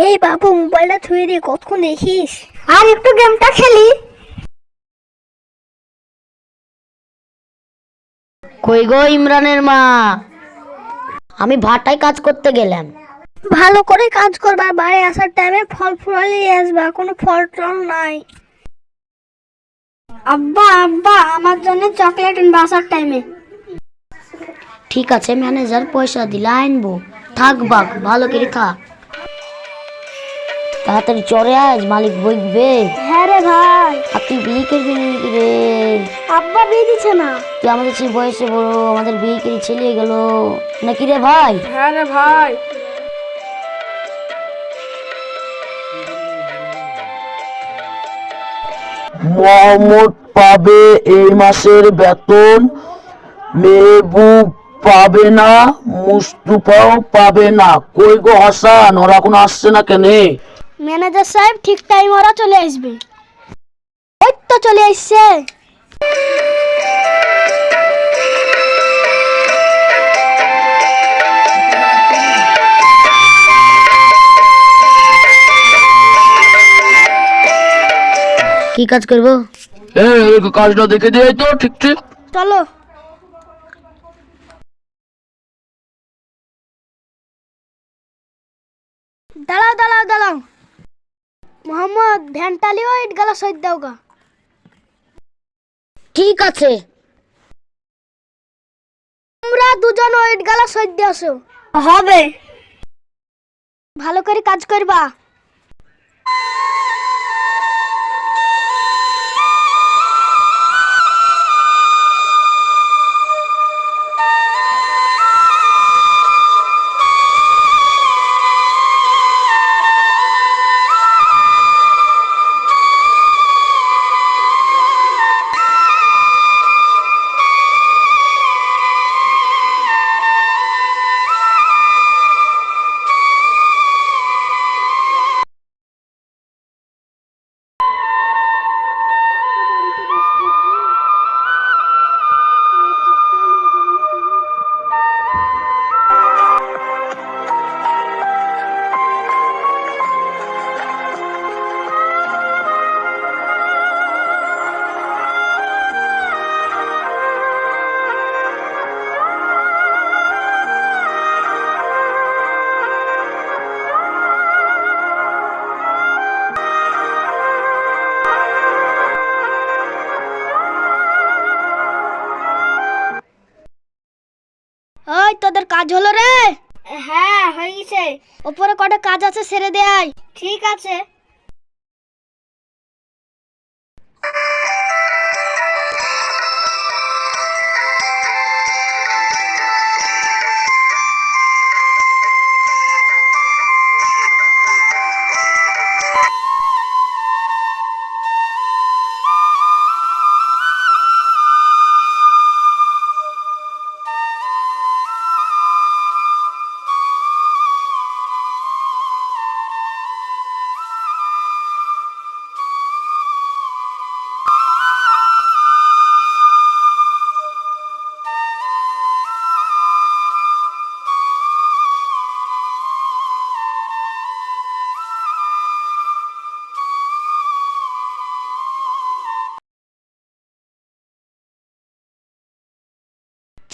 এই বাবু, মোবাইলটা থুয়ে দিয়ে কতক্ষণ দেখিস? আর একটু গেমটা খেলি। কই গো ইমরানের মা? আমি ভাটায় কাজ করতে গেলাম। ভালো করে কাজ করবা, বাড়ি আসার টাইমে ফল ফুল নিয়ে আসবা, কোনো ফল টল নাই। আব্বা আব্বা, আমার জন্য চকলেট আনবা আসার টাইমে। ঠিক আছে, ম্যানেজার পয়সা দিলে আনবো। থাক বাক, ভালো করে থাক। তাড়াতাড়ি চড়ে আজ, মালিক বইবে। হ্যাঁ রে ভাই। আর তুই বিয়ে করবি নাকি রে? আব্বা বিয়ে দিচ্ছে না। তুই আমাদের চেয়ে বয়সে বড়, আমাদের বিয়ে করে ছেলে গেল নাকি রে ভাই? হ্যাঁ রে ভাই। মোহাম্মদ পাবে এই মাসের বেতন, মেহবুব পাবে না, মুস্তফাও পাবে না। কই গো হাসান, ওরা এখন আসছে না কেন? ম্যানেজার সাহেব ঠিক টাইম ওরা চলে আসবে। ওই তো চলে আসছে। কি কাজ করবো? কাজটা দেখে দিয়ে তো ঠিক ঠিক। চলো। দাঁড়াও দাঁড়াও দাঁড়াও। মোহাম্মদ, ভ্যানটা লিও, ইট গালা সইদ দাও গা। ঠিক আছে। তোমরা দুজন ইট গালা সইদ দিয়ে আসো। হবে। ভালো করে কাজ করবা। ওই তোদের কাজ হলো রে? হ্যাঁ হয়ে গেছে। উপরে কটা কাজ আছে, সেরে দেয়। ঠিক আছে।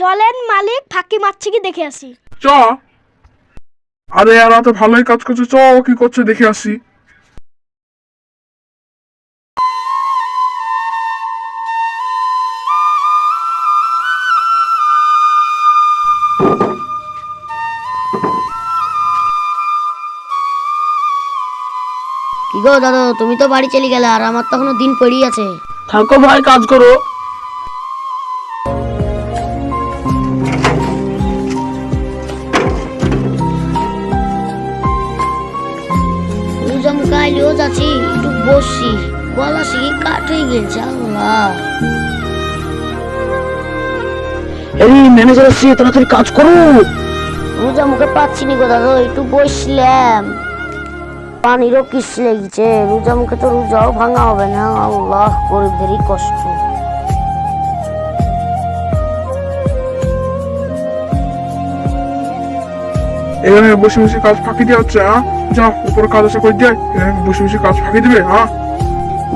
চলেন মালিক, ফাঁকি মারছি কি দেখে আসি। চ। আরে এরা তো ভালোই কাজ করছে, চ ও কি করছে দেখে আসি। কি গো দাদা, তুমি তো বাড়ি চলে গেলে, আর আমার তো এখনো দিন পড়েই আছে। থাকো ভাই, কাজ করো। কাইলেও যাচ্ছি, একটু বসছি, গলা শিখে কাঠ হয়ে গেছে। আল্লাহ, এই ম্যানেজার আসছে, তাড়াতাড়ি কাজ করো। রোজা মুখে পাচ্ছি নি গো দাদা, একটু বসলাম। পানিরও কিস লেগেছে, রোজা মুখে তো রোজাও ভাঙা হবে না। আল্লাহ, গরিবদেরই কষ্ট। এখানে বসে বসে কাজ ফাঁকি দেওয়া হচ্ছে, হ্যাঁ? যাও উপরে কাজ আছে করে দিয়ে এখানে বসে বসে কাজ ফাঁকি দিবে, হ্যাঁ?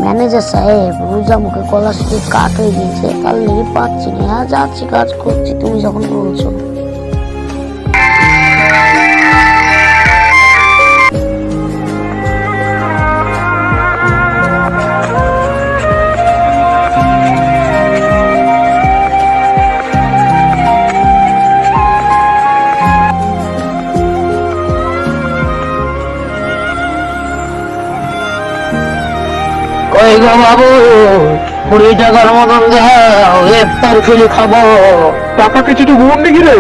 ম্যানেজার সাহেব, রোজা মুখে কলা শুধু কাট হয়ে গিয়েছে, তার লেগে পাচ্ছি না। হ্যাঁ, যাচ্ছি, কাজ করছি তুমি যখন বলছো। কই গো বাবু, 20 টাকার মতন দাও, ইফতার খেলে খাবো। টাকা কিছু তো গুণ নাকি রে?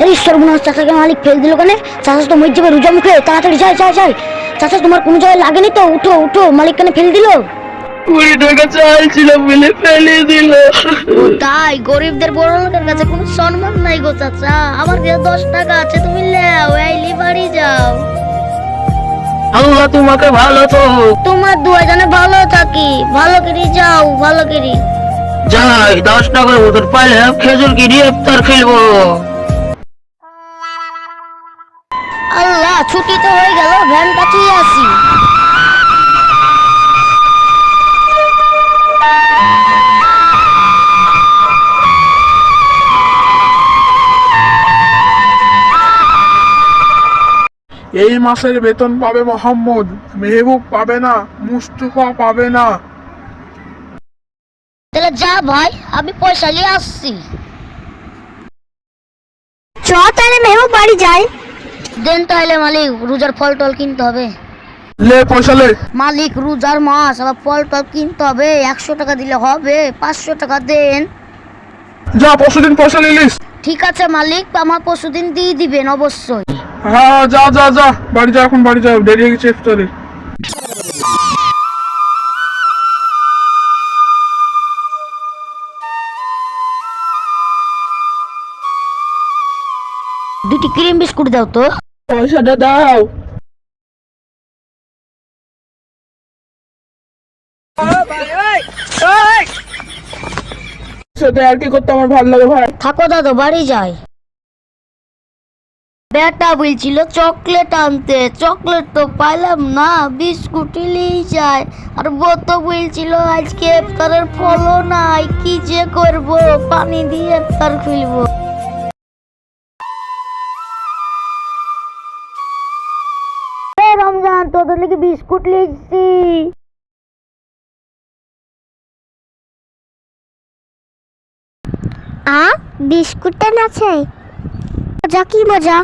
এই সর্বনাশ, চাচাকে মালিক ফেল দিল কেন? চাচা তো মরে যাবে রোজা মুখে, তাড়াতাড়ি যাই যাই যাই। চাচা তোমার কোনো জায়গায় লাগেনি তো? উঠো উঠো, মালিক কেন ফেল দিল? 20 টাকা চাইছিলাম বলে ফেলে দিল। ও তাই? গরিবদের বড় লোকের কাছে কোনো সম্মান নাই গো চাচা। আমার কাছে 10 টাকা আছে, তুমি লেও, এই বাড়ি যাও। আল্লাহ তোমাকে ভালো তো। তোমার দুয়া জানে ভালো থাকি, ভালো করে যাও, ভালো করে। যাই, 10 টাকার মতন পাইলে খেজুর কিনে ইফতার খেলবো। আল্লাহ, ছুটি তো হয়ে গেল, ভ্যানটা তুই আসি। এই মাসের বেতন পাবে মোহাম্মদ, মেহবুব পাবে না, মুস্তফা পাবে না। তাহলে যা ভাই, আমি পয়সা নিয়ে আসছি। চ তাহলে মেহবুব বাড়ি যাই। দেন তাহলে মালিক, রোজার ফল টল কিনতে হবে। লে পয়সা লে। মালিক, রোজার মাস, আবার ফল টল কিনতে হবে। 100 টাকা দিলে হবে, 500 টাকা দেন। যা পরশুদিন পয়সা নিলিস। ঠিক আছে মালিক, আমার পরশুদিন দিয়ে দিবেন অবশ্যই। হ্যাঁ যা যা যা, বাড়ি যা, এখন বাড়ি যাও, দেরি হয়ে গেছে ইফতারে। দুটি ক্রিম বিস্কুট দাও তো। পয়সাটা দাও। সাথে আর কি করতে আমার ভালো লাগে ভাই। থাকো দাদা, বাড়ি যাই। বেটা বলছিল চকলেট আনতে, চকলেট তো পাইলাম না, বিস্কুট নিয়ে যায়। আর বত বলছিল আজকে ইফতারের ফলও নাই, কি যে করব, পানি দিয়ে ইফতার খুলবো। রমজান, তোদের নাকি বিস্কুট লিখছি। বিস্কুটটা আছে, মজা কি মজা।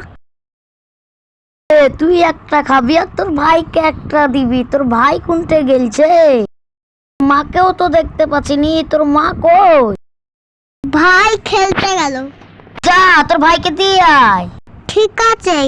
তুই একটা খাবি আর তোর ভাইকে একটা দিবি। তোর ভাই কোনটা গেলছে? মাকেও তো দেখতে পাচ্ছিনি, তোর মা কই? ভাই খেলতে গেল। যা তোর ভাইকে দিয়ে আয়। ঠিক আছে।